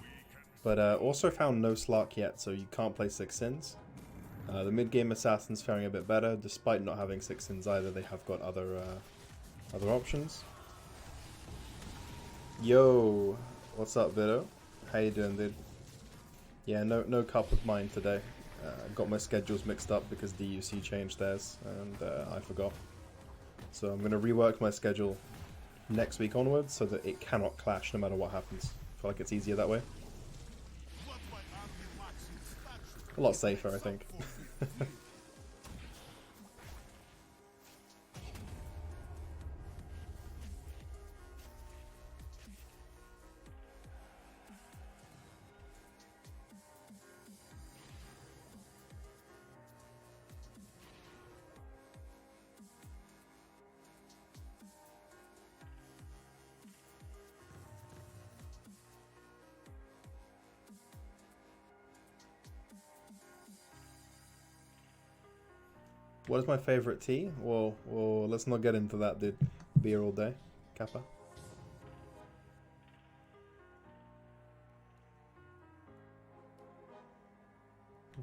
But also found no Slark yet, so you can't play 6 Sins. The mid-game Assassin's faring a bit better, despite not having 6 Sins either, they have got other options. Yo, what's up, Vito? How you doing, dude? Yeah, no cup of mine today. Got my schedules mixed up because DUC changed theirs, and I forgot. So I'm going to rework my schedule next week onwards so that it cannot clash no matter what happens. I feel like it's easier that way. A lot safer, I think. What is my favorite tea? Well, let's not get into that, dude. Beer all day. Kappa.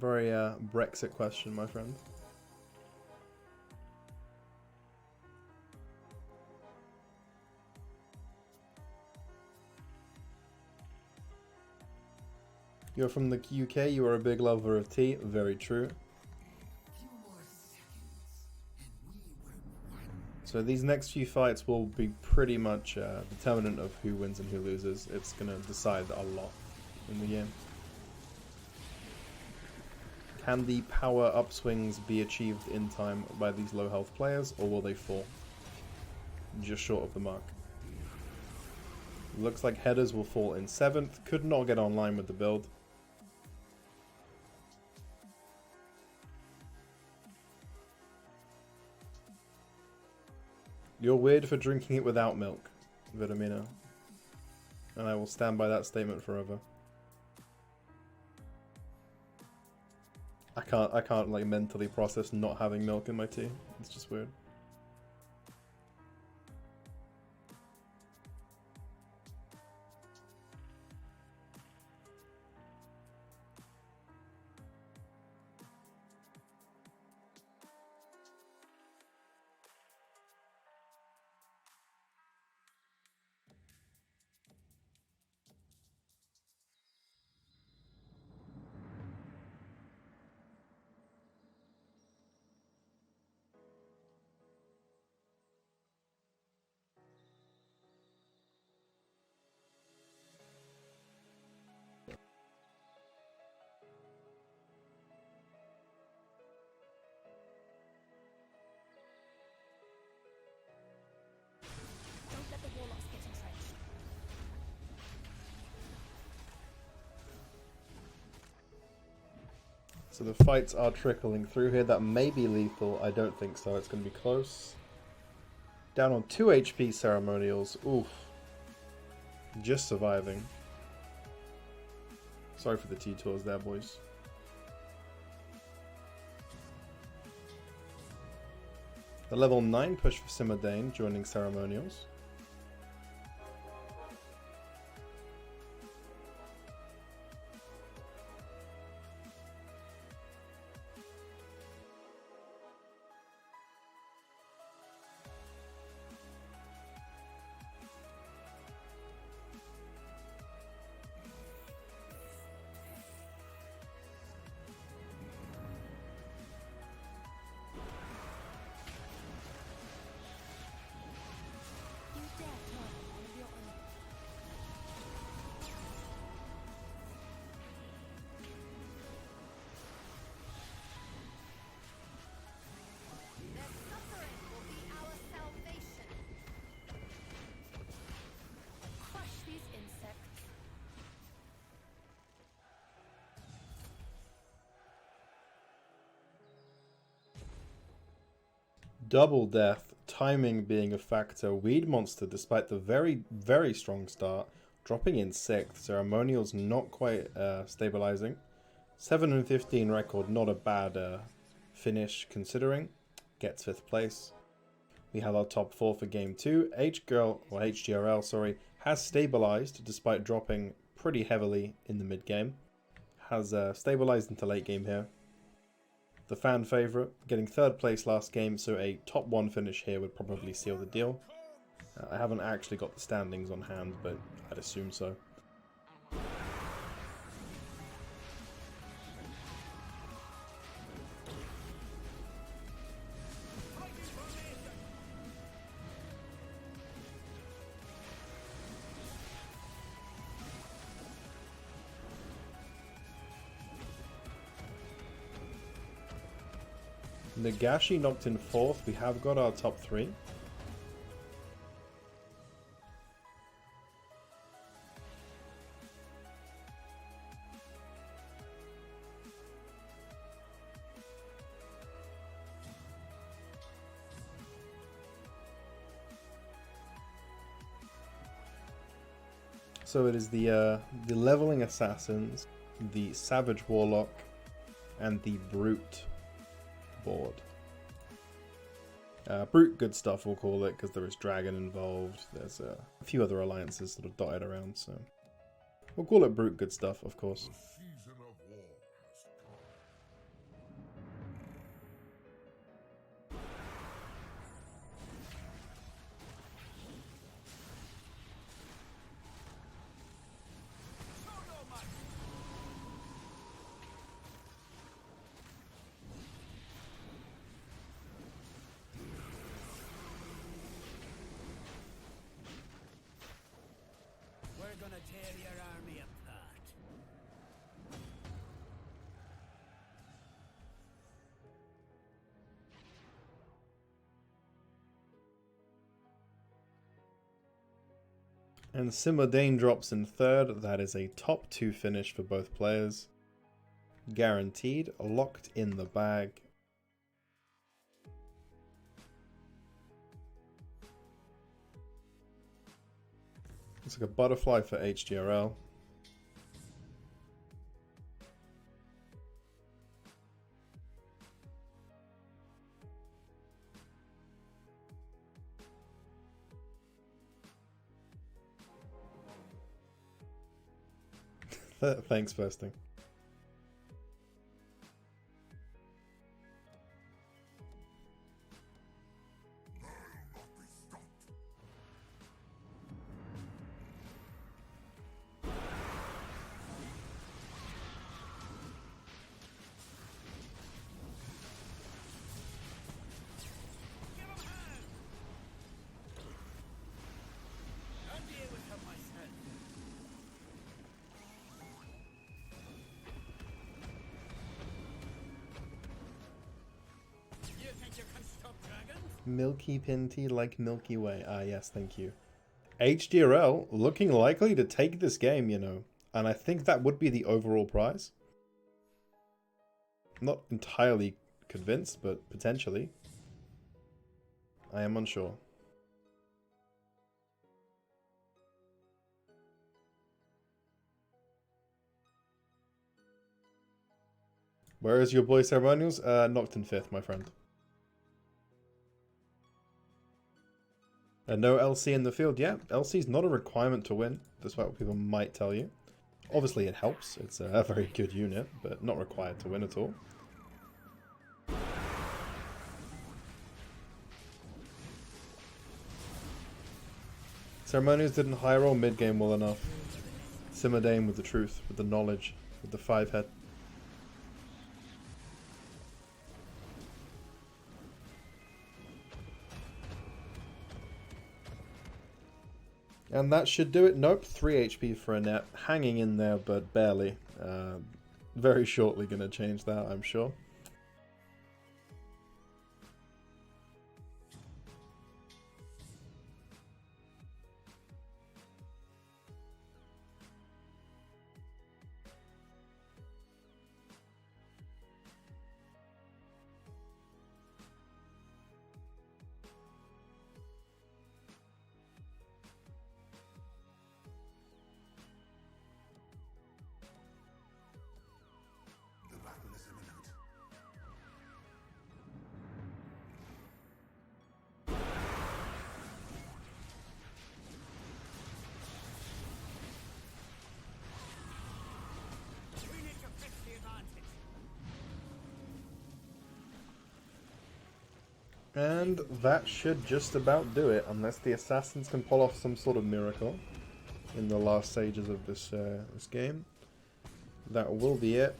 Very Brexit question, my friend. You're from the UK, you are a big lover of tea. Very true. So these next few fights will be pretty much determinant of who wins and who loses. It's going to decide a lot in the game. Can the power upswings be achieved in time by these low health players, or will they fall just short of the mark? Looks like headers will fall in 7th. Could not get online with the build. You're weird for drinking it without milk, Vitamino. And I will stand by that statement forever. I can't like mentally process not having milk in my tea. It's just weird.
Don't let the warlocks get entrenched.
So the fights are trickling through here. That may be lethal. I don't think so. It's going to be close. Down on 2 HP ceremonials. Oof. Just surviving. Sorry for the T-Tours there, boys. The level 9 push for Simmerdane joining ceremonials.
You dare turn on one of your own. Their suffering will be our salvation. Crush these insects.
Double death, timing being a factor. Weed Monster, despite the very, very strong start, dropping in 6th. Ceremonial's not quite stabilizing. 7 and 15 record, not a bad finish considering. Gets 5th place. We have our top 4 for game 2. HGRL, sorry, has stabilized despite dropping pretty heavily in the mid game. Has stabilized into late game here. The fan favorite, getting 3rd place last game, so a top 1 finish here would probably seal the deal. I haven't actually got the standings on hand, but I'd assume so. Nagashi knocked in 4th. We have got our top 3. So it is the leveling assassins, the savage warlock, and the brute board. Brute good stuff, we'll call it, because there is dragon involved. There's a few other alliances sort of dotted around, so we'll call it brute good stuff, of course.
Season of war has come.
We're gonna tear your army apart.
And Simodane drops in 3rd. That is a top 2 finish for both players. Guaranteed, locked in the bag. It's like a butterfly for HGRL. Thanks, Festing. Milky Pinti like Milky Way. Ah, yes, thank you. HDRL looking likely to take this game, you know. And I think that would be the overall prize. I'm not entirely convinced, but potentially. I am unsure. Where is your boy Ceremonials? Knocked in 5th, my friend. No LC in the field. Yeah, LC is not a requirement to win, despite what people might tell you. Obviously it helps, it's a very good unit, but not required to win at all. Ceremonials didn't high roll mid game well enough. Simodane with the truth, with the knowledge, with the 5-head. And that should do it. Nope, 3 HP for a net. Hanging in there, but barely. Very shortly going to change that, I'm sure.
The battle is imminent.
And that should just about do it, unless the assassins can pull off some sort of miracle in the last stages of this this game. That will be it.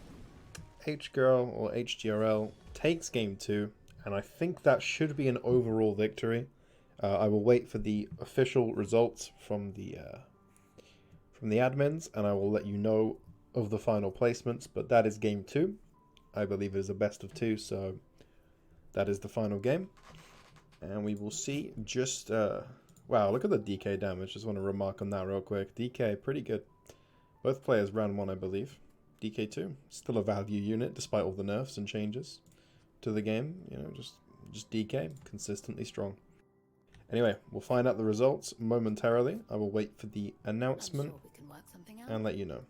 H-Girl or HGRL takes game 2, and I think that should be an overall victory. I will wait for the official results from the admins, and I will let you know of the final placements, but that is game 2. I believe it is a best of 2, so that is the final game. And we will see just... wow, look at the DK damage. Just want to remark on that real quick. DK, pretty good. Both players round 1, I believe. DK2, still a value unit despite all the nerfs and changes to the game. You know, just DK, consistently strong. Anyway, we'll find out the results momentarily. I will wait for the announcement
I'm sure we can work something out.
and let you know.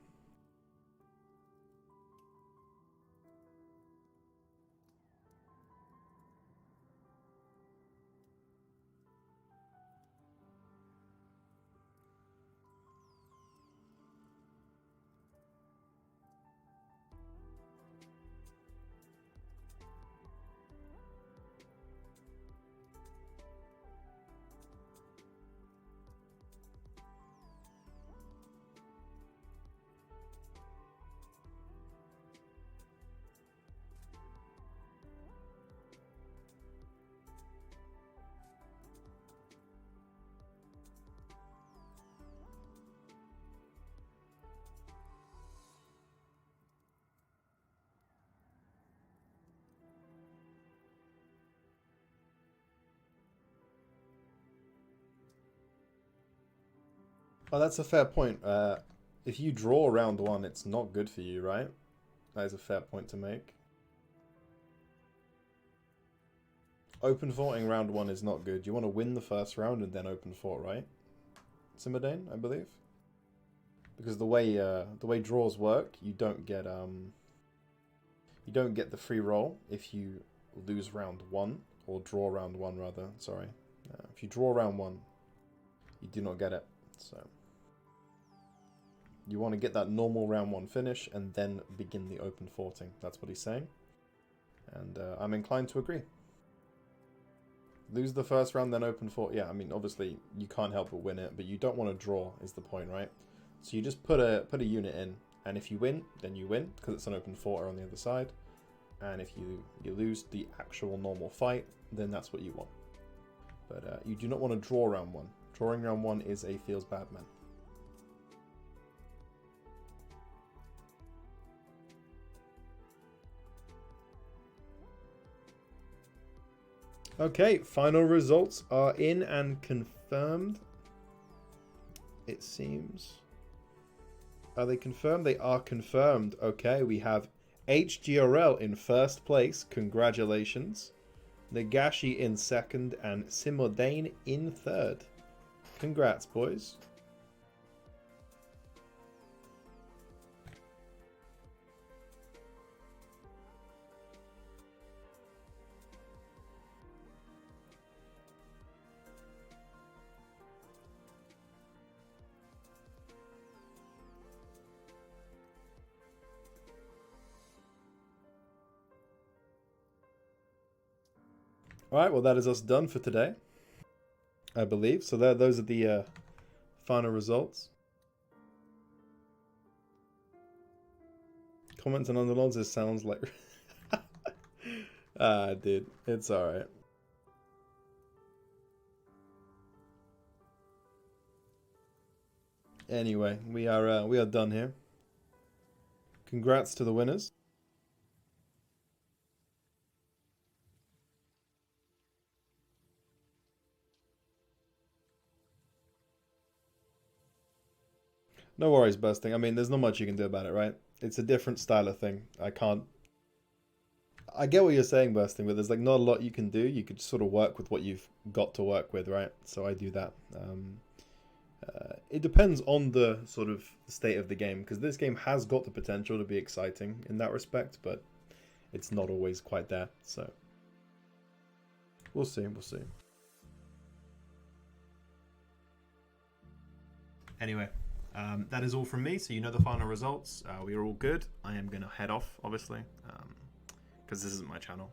Oh, that's a fair point. If you draw round 1, it's not good for you, right? That is a fair point to make. Open forting round 1 is not good. You want to win the first round and then open fort, right? Simmerdane, I believe. Because the way draws work, you don't get the free roll if you lose round 1, or draw round 1 rather. Sorry, if you draw round 1, you do not get it. So you want to get that normal round 1 finish and then begin the open forting. That's what he's saying, and I'm inclined to agree. Lose the first round, then open fort. Yeah, I mean, obviously you can't help but win it, but you don't want to draw is the point, right? So you just put a unit in, and if you win, then you win because it's an open forter on the other side. And if you lose the actual normal fight, then that's what you want. But you do not want to draw round 1. Drawing round 1 is a feels bad man. Okay, final results are in and confirmed. It seems. Are they confirmed? They are confirmed. Okay, we have HGRL in first place. Congratulations. Nagashi in second and Simmerdane in third. Congrats, boys. Alright, well that is us done for today, I believe. So those are the final results. Comments and underlines, it sounds like... dude, it's alright. Anyway, we are done here. Congrats to the winners. No worries, Bursting. I mean, there's not much you can do about it, right? It's a different style of thing. I get what you're saying, Bursting, but there's like not a lot you can do. You could sort of work with what you've got to work with, right? So I do that. It depends on the sort of state of the game, because this game has got the potential to be exciting in that respect, but it's not always quite there. So we'll see. We'll see. Anyway. That is all from me, so you know the final results. We are all good. I am going to head off, obviously, because this isn't my channel.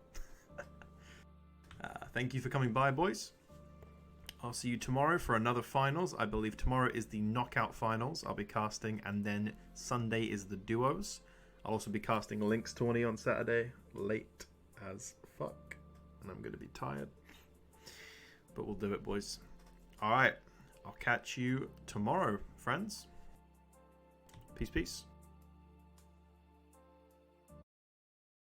thank you for coming by, boys. I'll see you tomorrow for another finals. I believe tomorrow is the knockout finals I'll be casting, and then Sunday is the duos. I'll also be casting Link's tourney on Saturday, late as fuck, and I'm going to be tired. But we'll do it, boys. Alright, I'll catch you tomorrow, friends. Peace, peace.